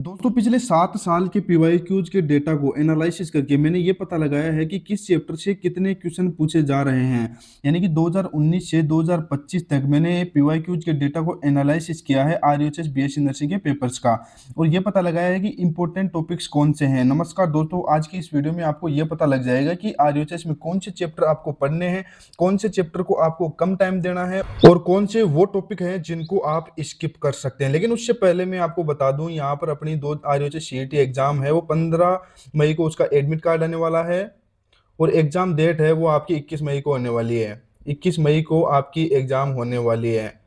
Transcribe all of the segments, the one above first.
दोस्तों पिछले 7 साल के पीवाईक्यूज के डेटा को एनालिसिस करके मैंने ये पता लगाया है कि किस चैप्टर से कितने क्वेश्चन पूछे जा रहे हैं। यानी कि 2019 से 2025 तक मैंने पीवाईक्यूज के डेटा को एनालिसिस किया है आरयूएचएस बीएससी नर्सिंग के पेपर्स का, और ये पता लगाया है कि इंपॉर्टेंट टॉपिक्स कौन से हैं। नमस्कार दोस्तों, आज की इस वीडियो में आपको ये पता लग जाएगा कि आरयूएचएस में कौन से चैप्टर आपको पढ़ने हैं, कौन से चैप्टर को आपको कम टाइम देना है और कौन से वो टॉपिक हैं जिनको आप स्किप कर सकते हैं। लेकिन उससे पहले मैं आपको बता दूं, यहाँ पर अपनी दो आरयूएचएस सीईटी एग्जाम है, वो 15 मई को उसका एडमिट कार्ड आने वाला है और एग्जाम डेट है वो आपकी 21 मई को होने वाली है। 21 मई को आपकी एग्जाम होने वाली है।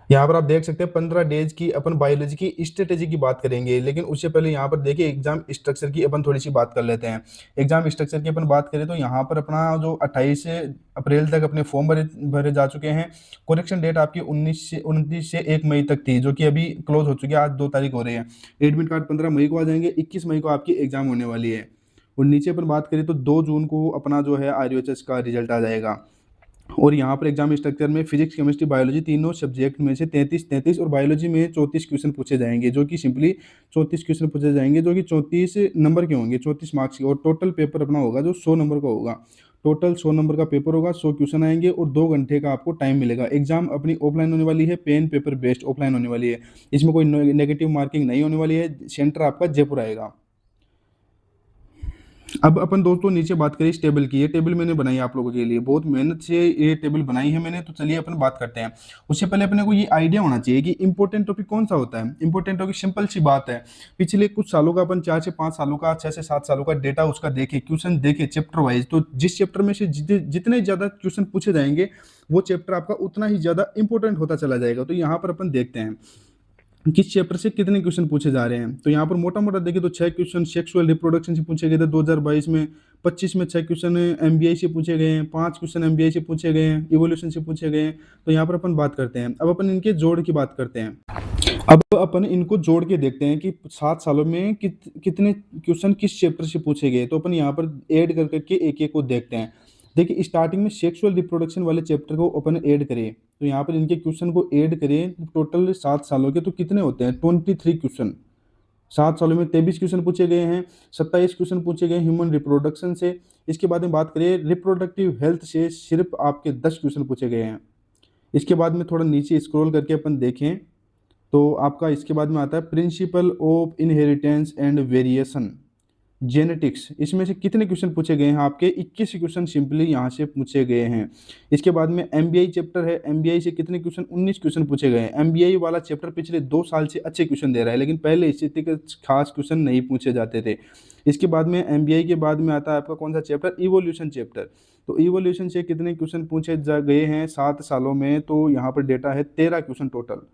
यहाँ पर आप देख सकते हैं 15 डेज की अपन बायोलॉजी की स्ट्रेटेजी की बात करेंगे, लेकिन उससे पहले यहाँ पर देखिए एग्जाम स्ट्रक्चर की अपन थोड़ी सी बात कर लेते हैं। एग्जाम स्ट्रक्चर की अपन बात करें तो यहाँ पर अपना जो 28 अप्रैल तक अपने फॉर्म भरे जा चुके हैं। करेक्शन डेट आपकी 29 से 1 मई तक थी, जो कि अभी क्लोज हो चुकी है, आज 2 तारीख हो रही है। एडमिट कार्ड 15 मई को आ जाएंगे, 21 मई को आपकी एग्जाम होने वाली है। और नीचे अपन बात करें तो 2 जून को अपना जो है आरयूएचएस का रिजल्ट आ जाएगा। और यहाँ पर एग्जाम स्ट्रक्चर में फिजिक्स केमिस्ट्री बायोलॉजी तीनों सब्जेक्ट में से 33 और बायोलॉजी में 34 क्वेश्चन पूछे जाएंगे, जो कि सिंपली 34 क्वेश्चन पूछे जाएंगे, जो कि 34 नंबर के होंगे, 34 मार्क्स के। और टोटल पेपर अपना होगा जो 100 नंबर का होगा। टोटल 100 नंबर का पेपर होगा, 100 क्वेश्चन आएंगे और 2 घंटे का आपको टाइम मिलेगा। एग्जाम अपनी ऑफलाइन होने वाली है, पेन पेपर बेस्ड ऑफलाइन होने वाली है। इसमें कोई नेगेटिव मार्किंग नहीं होने वाली है। सेंटर आपका जयपुर आएगा। अब अपन दोस्तों नीचे बात करें इस टेबल की। ये टेबल मैंने बनाई आप लोगों के लिए, बहुत मेहनत से ये टेबल बनाई है मैंने। तो चलिए अपन बात करते हैं। उससे पहले अपने को ये आइडिया होना चाहिए कि इंपॉर्टेंट टॉपिक कौन सा होता है। इंपॉर्टेंट टॉपिक सिंपल सी बात है, पिछले कुछ सालों का अपन 4 से 5 सालों का, 6 से 7 सालों का डेटा उसका देखे, क्वेश्चन देखे चैप्टर वाइज, तो जिस चैप्टर में से जितने ज्यादा क्वेश्चन पूछे जाएंगे वो चैप्टर आपका उतना ही ज्यादा इंपॉर्टेंट होता चला जाएगा। तो यहाँ पर अपन देखते हैं किस चैप्टर से कितने क्वेश्चन पूछे जा रहे हैं। तो यहाँ पर मोटा मोटा देखिए तो 6 क्वेश्चन सेक्सुअल रिप्रोडक्शन से पूछे गए थे 2022 में। 25 में 6 क्वेश्चन एमबीआई से पूछे गए हैं, 5 क्वेश्चन एमबीआई से पूछे गए हैं, इवोल्यूशन से पूछे गए हैं। तो यहाँ पर अपन बात करते हैं। अब अपन इनके जोड़ की बात करते हैं। अब अपन इनको जोड़ के देखते हैं कि 7 सालों में कितने क्वेश्चन किस चैप्टर से पूछे गए। तो अपन यहाँ पर ऐड कर करके एक एक को देखते हैं। देखिए स्टार्टिंग में सेक्सुअल रिप्रोडक्शन वाले चैप्टर को अपन ऐड करें, तो यहाँ पर इनके क्वेश्चन को ऐड करें, टोटल 7 सालों के तो कितने होते हैं 23 क्वेश्चन। 7 सालों में 23 क्वेश्चन पूछे गए हैं। 27 क्वेश्चन पूछे गए ह्यूमन रिप्रोडक्शन से। इसके बाद में बात करें रिप्रोडक्टिव हेल्थ से, सिर्फ आपके 10 क्वेश्चन पूछे गए हैं। इसके बाद में थोड़ा नीचे स्क्रॉल करके अपन देखें तो आपका इसके बाद में आता है principle of inheritance and variation, genetics. इसमें से कितने क्वेश्चन पूछे गए हैं आपके 21 क्वेश्चन सिंपली यहाँ से पूछे गए हैं। इसके बाद में एमबीआई चैप्टर है, एमबीआई से कितने क्वेश्चन 19 क्वेश्चन पूछे गए हैं। एमबीआई वाला चैप्टर पिछले 2 साल से अच्छे क्वेश्चन दे रहा है, लेकिन पहले इससे इतने खास क्वेश्चन नहीं पूछे जाते थे। इसके बाद में एमबीआई के बाद में आता है आपका कौन सा चैप्टर, इवोल्यूशन चैप्टर। तो इवोल्यूशन से कितने क्वेश्चन पूछे गए हैं 7 सालों में, तो यहाँ पर डेटा है 13 क्वेश्चन टोटल।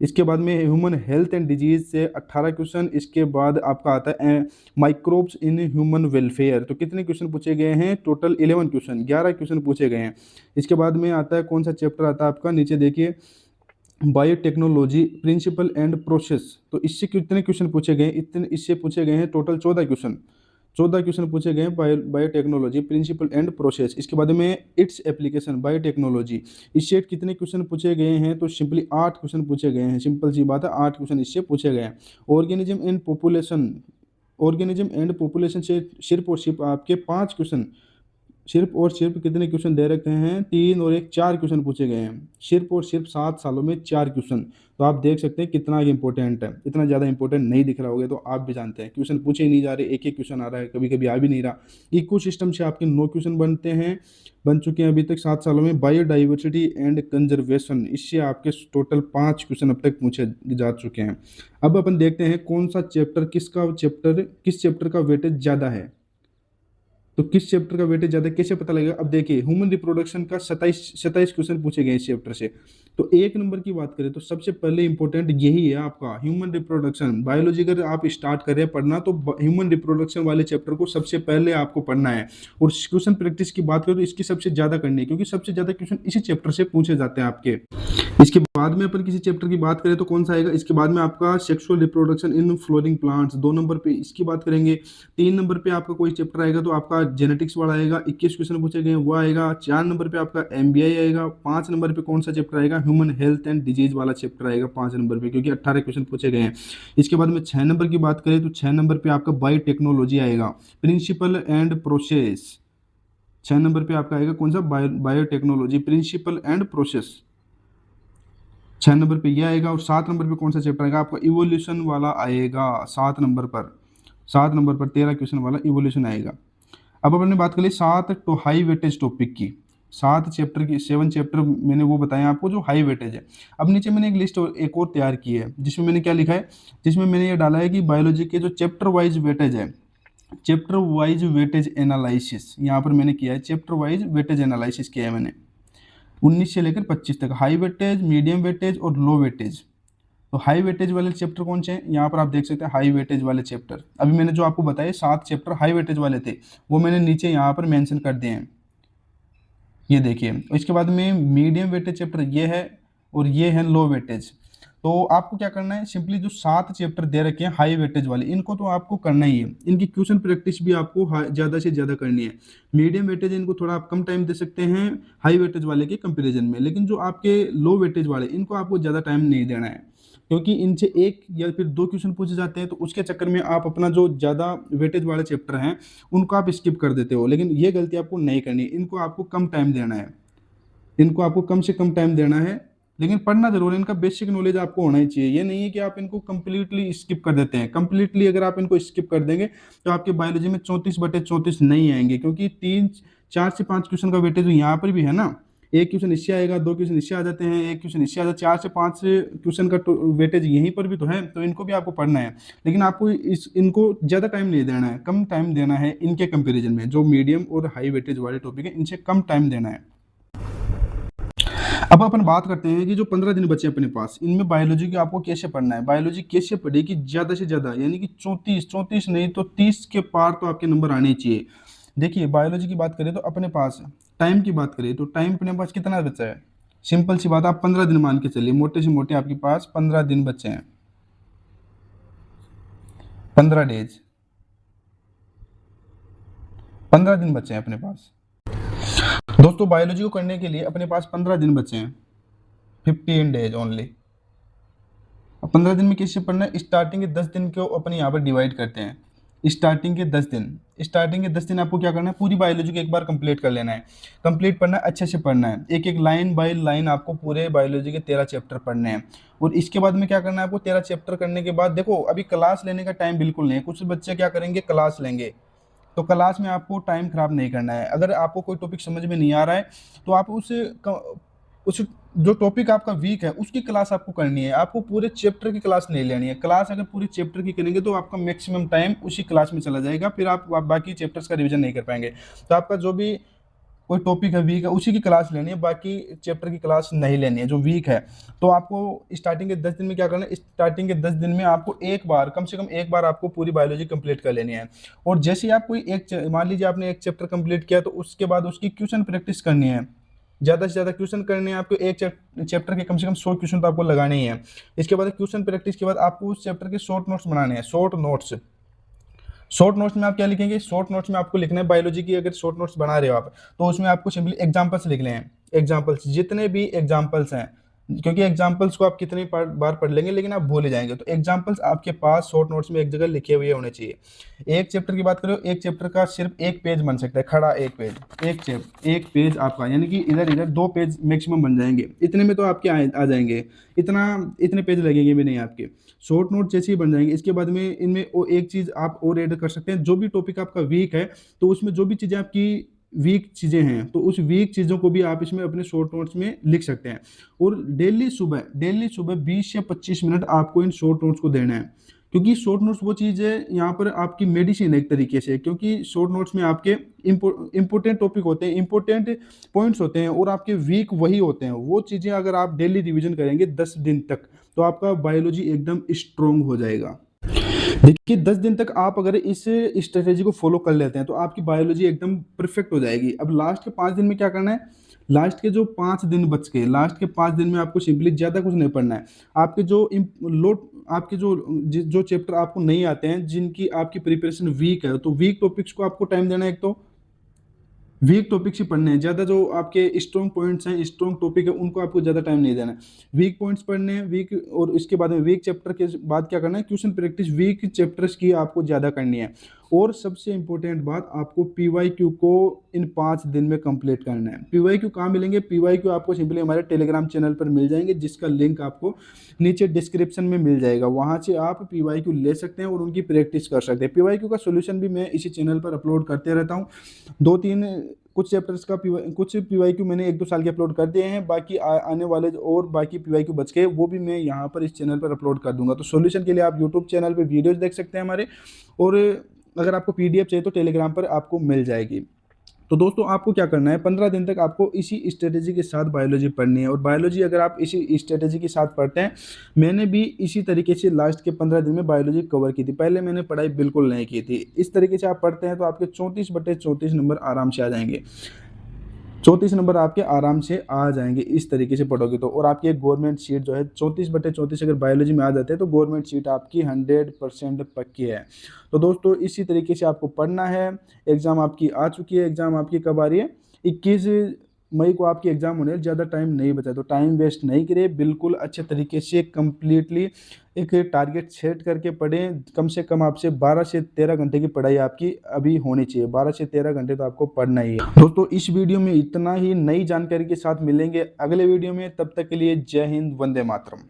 इसके बाद में ह्यूमन हेल्थ एंड डिजीज से 18 क्वेश्चन। इसके बाद आपका आता है माइक्रोब्स इन ह्यूमन वेलफेयर, तो कितने क्वेश्चन पूछे गए हैं टोटल 11 क्वेश्चन, 11 क्वेश्चन पूछे गए हैं। इसके बाद में आता है कौन सा चैप्टर आता है आपका, नीचे देखिए बायोटेक्नोलॉजी प्रिंसिपल एंड प्रोसेस। तो इससे कितने क्वेश्चन पूछे गए, इतने इससे पूछे गए हैं टोटल 14 क्वेश्चन। 14 क्वेश्चन पूछे गए हैं बायोटेक्नोलॉजी प्रिंसिपल एंड प्रोसेस। इसके बाद में इट्स एप्लीकेशन बायोटेक्नोलॉजी, इससे कितने क्वेश्चन पूछे गए हैं, तो सिंपली 8 क्वेश्चन पूछे गए हैं। सिंपल सी बात है, 8 क्वेश्चन इससे पूछे गए हैं। Organism and population, organism and population से सिर्फ और सिर्फ आपके 5 क्वेश्चन, सिर्फ और सिर्फ कितने क्वेश्चन दे रखे हैं, 3 और 1 4 क्वेश्चन पूछे गए हैं। सिर्फ और सिर्फ 7 सालों में 4 क्वेश्चन। तो आप देख सकते हैं कितना इंपॉर्टेंट है। इतना ज़्यादा इंपॉर्टेंट नहीं दिख रहा होगा, तो आप भी जानते हैं क्वेश्चन पूछे ही नहीं जा रहे, एक एक क्वेश्चन आ रहा है, कभी कभी आ भी नहीं रहा। इको सिस्टम से आपके 9 क्वेश्चन बन चुके हैं अभी तक 7 सालों में। बायोडाइवर्सिटी एंड कंजर्वेशन, इससे आपके टोटल 5 क्वेश्चन अब तक पूछे जा चुके हैं। अब अपन देखते हैं कौन सा चैप्टर, किस चैप्टर का वेटेज ज़्यादा है। तो किस चैप्टर का वेटेज ज्यादा कैसे पता लगेगा। अब देखिए ह्यूमन रिप्रोडक्शन का 27 क्वेश्चन पूछे गए इस चैप्टर से। तो 1 नंबर की बात करें तो सबसे पहले इंपॉर्टेंट यही है आपका ह्यूमन रिप्रोडक्शन। बायोलॉजी अगर आप स्टार्ट कर रहे हैं पढ़ना तो ह्यूमन रिप्रोडक्शन वाले चैप्टर को सबसे पहले आपको पढ़ना है। और क्वेश्चन प्रैक्टिस की बात करें तो इसकी सबसे ज्यादा करनी है, क्योंकि सबसे ज्यादा क्वेश्चन इसी चैप्टर से पूछे जाते हैं आपके। इसके बाद में अपन किसी चैप्टर की बात करें तो कौन सा आएगा, इसके बाद में आपका sexual reproduction in flooring plants 2 number पे इसकी बात करेंगे। 3 नंबर पे आपका कोई चैप्टर आएगा तो आपका जेनेटिक्स वाला आएगा, 21 क्वेश्चन पूछे गए वो आएगा। 4 नंबर पे आपका एमबीआई आएगा। 5 नंबर पे कौन सा चैप्टर आएगा, ह्यूमन हेल्थ एंड डिजीज वाला चैप्टर आएगा 5 नंबर पे, क्योंकि 18 क्वेश्चन पूछे गए हैं। इसके बाद में 6 नंबर की बात करें तो 6 नंबर पे आपका बायोटेक्नोलॉजी आएगा, प्रिंसिपल एंड प्रोसेस। 6 नंबर पे आपका आएगा कौन सा, biotechnology principle and process. 6 number पे ये आएगा। और 7 नंबर पे कौन सा चैप्टर आएगा आपका, इवोल्यूशन वाला आएगा 7 नंबर पर। 7 नंबर पर 13 क्वेश्चन वाला इवोल्यूशन आएगा। अब अपने बात करें 7 तो हाई वेटेज टॉपिक की, 7 चैप्टर की, 7 चैप्टर मैंने वो बताया आपको जो हाई वेटेज है। अब नीचे मैंने एक लिस्ट एक और तैयार की है, जिसमें मैंने क्या लिखा है, जिसमें मैंने ये डाला है कि बायोलॉजी के जो चैप्टर वाइज वेटेज है, चैप्टर वाइज वेटेज एनालिसिस यहाँ पर मैंने किया है, चैप्टर वाइज वेटेज एनालिसिस किया है मैंने 19 से लेकर 25 तक, हाई वेटेज, मीडियम वेटेज और लो वेटेज। तो हाई वेटेज वाले चैप्टर कौन से हैं, यहाँ पर आप देख सकते हैं हाई वेटेज वाले चैप्टर। अभी मैंने जो आपको बताया 7 चैप्टर हाई वेटेज वाले थे, वो मैंने नीचे यहाँ पर मेंशन कर दिए हैं, ये देखिए। इसके बाद में मीडियम वेटेज चैप्टर ये है, और ये है लो वेटेज। तो आपको क्या करना है, सिंपली जो 7 चैप्टर दे रखे हैं हाई वेटेज वाले, इनको तो आपको करना ही है। इनकी क्वेश्चन प्रैक्टिस भी आपको ज़्यादा से ज़्यादा करनी है। मीडियम वेटेज इनको थोड़ा आप कम टाइम दे सकते हैं हाई वेटेज वाले के कंपैरिजन में, लेकिन जो आपके लो वेटेज वाले, इनको आपको ज़्यादा टाइम नहीं देना है, क्योंकि इनसे एक या फिर 2 क्वेश्चन पूछे जाते हैं, तो उसके चक्कर में आप अपना जो ज़्यादा वेटेज वाले चैप्टर हैं उनको आप स्किप कर देते हो। लेकिन ये गलती आपको नहीं करनी है, इनको आपको कम टाइम देना है, इनको आपको कम से कम टाइम देना है, लेकिन पढ़ना जरूर है। इनका बेसिक नॉलेज आपको होना ही चाहिए। ये नहीं है कि आप इनको कंप्लीटली स्किप कर देते हैं। कंप्लीटली अगर आप इनको स्किप कर देंगे तो आपके बायोलॉजी में 34/34 नहीं आएंगे, क्योंकि 4 से 5 क्वेश्चन का वेटेज यहाँ पर भी है ना। एक क्वेश्चन इससे आएगा, 2 क्वेश्चन इससे आ जाते हैं, एक क्वेश्चन इससे आ जाता है, 4 से 5 क्वेश्चन का वेटेज यहीं पर भी तो है। तो इनको भी आपको पढ़ना है, लेकिन आपको इनको ज़्यादा टाइम नहीं देना है, कम टाइम देना है इनके कंपेरिजन में। जो मीडियम और हाई वेटेज वाले टॉपिक है, इनसे कम टाइम देना है। अब अपन बात करते हैं कि जो 15 दिन बचे अपने पास, इनमें बायोलॉजी की आपको कैसे पढ़ना है। बायोलॉजी कैसे पढ़े कि ज़्यादा से ज़्यादा, यानी कि 34 नहीं तो 30 के पार तो आपके नंबर आने चाहिए। देखिए बायोलॉजी की बात करें तो अपने पास टाइम की बात करें तो टाइम अपने पास कितना बचा है, सिंपल सी बात, आप 15 दिन मान के चलिए, मोटे से मोटे आपके पास 15 दिन बचे हैं, 15 डेज, 15 दिन बचे हैं अपने पास। दोस्तों बायोलॉजी को करने के लिए अपने पास 15 दिन बचे हैं, 15 डेज ओनली। अब 15 दिन में कैसे पढ़ना है, स्टार्टिंग के 10 दिन को अपन यहाँ पर डिवाइड करते हैं। स्टार्टिंग के 10 दिन, स्टार्टिंग के 10 दिन आपको क्या करना है, पूरी बायोलॉजी को एक बार कंप्लीट कर लेना है। कंप्लीट पढ़ना है, अच्छे से पढ़ना है, एक एक लाइन बाय लाइन आपको पूरे बायोलॉजी के 13 चैप्टर पढ़ने हैं। और इसके बाद में क्या करना है आपको, 13 चैप्टर करने के बाद देखो अभी क्लास लेने का टाइम बिल्कुल नहीं है। कुछ बच्चे क्या करेंगे, क्लास लेंगे, तो क्लास में आपको टाइम खराब नहीं करना है। अगर आपको कोई टॉपिक समझ में नहीं आ रहा है तो आप उस जो टॉपिक आपका वीक है उसकी क्लास आपको करनी है। आपको पूरे चैप्टर की क्लास नहीं लेनी है। क्लास अगर पूरे चैप्टर की करेंगे तो आपका मैक्सिमम टाइम उसी क्लास में चला जाएगा, फिर आप बाकी चैप्टर्स का रिवीजन नहीं कर पाएंगे। तो आपका जो भी कोई टॉपिक है वीक है उसी की क्लास लेनी है, बाकी चैप्टर की क्लास नहीं लेनी है जो वीक है। तो आपको स्टार्टिंग के 10 दिन में क्या करना है, स्टार्टिंग के 10 दिन में आपको एक बार, कम से कम एक बार आपको पूरी बायोलॉजी कंप्लीट कर लेनी है। और जैसे ही आप कोई मान लीजिए आपने एक चैप्टर कंप्लीट किया तो उसके बाद उसकी क्वेश्चन प्रैक्टिस करनी है, ज़्यादा से ज़्यादा क्वेश्चन करने हैं आपको। एक चैप्टर के कम से कम 100 क्वेश्चन तो आपको लगाने ही हैं। इसके बाद क्वेश्चन प्रैक्टिस के बाद आपको उस चैप्टर के शॉर्ट नोट्स बनाने हैं। शॉर्ट नोट्स में आप क्या लिखेंगे, शॉर्ट नोट्स में आपको लिखना है बायोलॉजी की। अगर शॉर्ट नोट्स बना रहे हो आप तो उसमें आपको सिंपली एग्जांपल्स लिख लें। एग्जांपल्स, जितने भी एग्जांपल्स हैं, क्योंकि एग्जांपल्स को आप कितनी बार पढ़ लेंगे लेकिन आप भूल जाएंगे। तो एग्जांपल्स आपके पास शॉर्ट नोट्स में एक जगह लिखे हुए होने चाहिए। एक चैप्टर की बात करो, एक चैप्टर का सिर्फ एक पेज बन सकता है, खड़ा एक पेज, एक पेज आपका, यानी कि इधर 2 पेज मैक्सिमम बन जाएंगे। इतने में तो आपके आ जाएंगे, इतने पेज लगेंगे भी नहीं आपके। शॉर्ट नोट जैसे ही बन जाएंगे। इसके बाद में इनमें एक चीज़ आप और ऐड कर सकते हैं, जो भी टॉपिक आपका वीक है तो उसमें जो भी चीज़ें आपकी वीक चीज़ें हैं तो उस वीक चीज़ों को भी आप इसमें अपने शॉर्ट नोट्स में लिख सकते हैं। और डेली सुबह 20 या 25 मिनट आपको इन शॉर्ट नोट्स को देना है, क्योंकि शॉर्ट नोट्स वो चीज़ है यहाँ पर आपकी मेडिसिन है एक तरीके से। क्योंकि शॉर्ट नोट्स में आपके इंपॉर्टेंट टॉपिक होते हैं, इंपॉर्टेंट पॉइंट्स होते हैं, और आपके वीक वही होते हैं। वो चीज़ें अगर आप डेली रिविजन करेंगे 10 दिन तक तो आपका बायोलॉजी एकदम स्ट्रॉन्ग हो जाएगा। देखिए 10 दिन तक आप अगर इस स्ट्रेटेजी को फॉलो कर लेते हैं तो आपकी बायोलॉजी एकदम परफेक्ट हो जाएगी। अब लास्ट के 5 दिन में क्या करना है, लास्ट के जो 5 दिन बच गए, लास्ट के 5 दिन में आपको सिंपली ज़्यादा कुछ नहीं पढ़ना है। आपके जो चैप्टर आपको नहीं आते हैं, जिनकी आपकी प्रिपरेशन वीक है, तो वीक टॉपिक्स को आपको टाइम देना है। एक तो वीक टॉपिक्स ही पढ़ने हैं ज़्यादा, जो आपके स्ट्रॉन्ग पॉइंट्स हैं, स्ट्रॉन्ग टॉपिक है, उनको आपको ज़्यादा टाइम नहीं देना है। वीक पॉइंट्स पढ़ने हैं, वीक, और इसके बाद में वीक चैप्टर के बाद क्या करना है, क्वेश्चन प्रैक्टिस वीक चैप्टर्स की आपको ज़्यादा करनी है। और सबसे इंपॉर्टेंट बात, आपको पीवाईक्यू को इन 5 दिन में कंप्लीट करना है। पीवाईक्यू कहाँ मिलेंगे? पीवाईक्यू आपको सिंपली हमारे टेलीग्राम चैनल पर मिल जाएंगे, जिसका लिंक आपको नीचे डिस्क्रिप्शन में मिल जाएगा। वहाँ से आप पीवाईक्यू ले सकते हैं और उनकी प्रैक्टिस कर सकते हैं। पीवाईक्यू का सोल्यूशन भी मैं इसी चैनल पर अपलोड करते रहता हूँ। 2-3 कुछ चैप्टर्स का कुछ पीवाईक्यू मैंने 1-2 साल के अपलोड कर दिए हैं, बाकी आने वाले और बाकी पीवाईक्यू बच गए, वो भी मैं यहाँ पर इस चैनल पर अपलोड कर दूंगा। तो सॉल्यूशन के लिए आप यूट्यूब चैनल पर वीडियोज देख सकते हैं हमारे, और अगर आपको पीडीएफ चाहिए तो टेलीग्राम पर आपको मिल जाएगी। तो दोस्तों आपको क्या करना है, 15 दिन तक आपको इसी स्ट्रेटेजी के साथ बायोलॉजी पढ़नी है। और बायोलॉजी अगर आप इसी स्ट्रेटेजी के साथ पढ़ते हैं, मैंने भी इसी तरीके से लास्ट के 15 दिन में बायोलॉजी कवर की थी। पहले मैंने पढ़ाई बिल्कुल नहीं की थी। इस तरीके से आप पढ़ते हैं तो आपके 34/34 नंबर आराम से आ जाएंगे। 34 नंबर आपके आराम से आ जाएंगे इस तरीके से पढ़ोगे तो। और आपकी एक गवर्नमेंट सीट जो है 34/34 अगर बायोलॉजी में आ जाते हैं तो गवर्नमेंट सीट आपकी 100% पक्की है। तो दोस्तों इसी तरीके से आपको पढ़ना है। एग्ज़ाम आपकी आ चुकी है। एग्ज़ाम आपकी कब आ रही है? 21 मई को आपकी एग्ज़ाम होने है। ज़्यादा टाइम नहीं बचा, तो टाइम वेस्ट नहीं करिए, बिल्कुल अच्छे तरीके से कम्प्लीटली एक टारगेट सेट करके पढ़ें। कम से कम आपसे 12 से 13 घंटे की पढ़ाई आपकी अभी होनी चाहिए। 12 से 13 घंटे तो आपको पढ़ना ही है। दोस्तों इस वीडियो में इतना ही। नई जानकारी के साथ मिलेंगे अगले वीडियो में, तब तक के लिए जय हिंद, वंदे मातरम।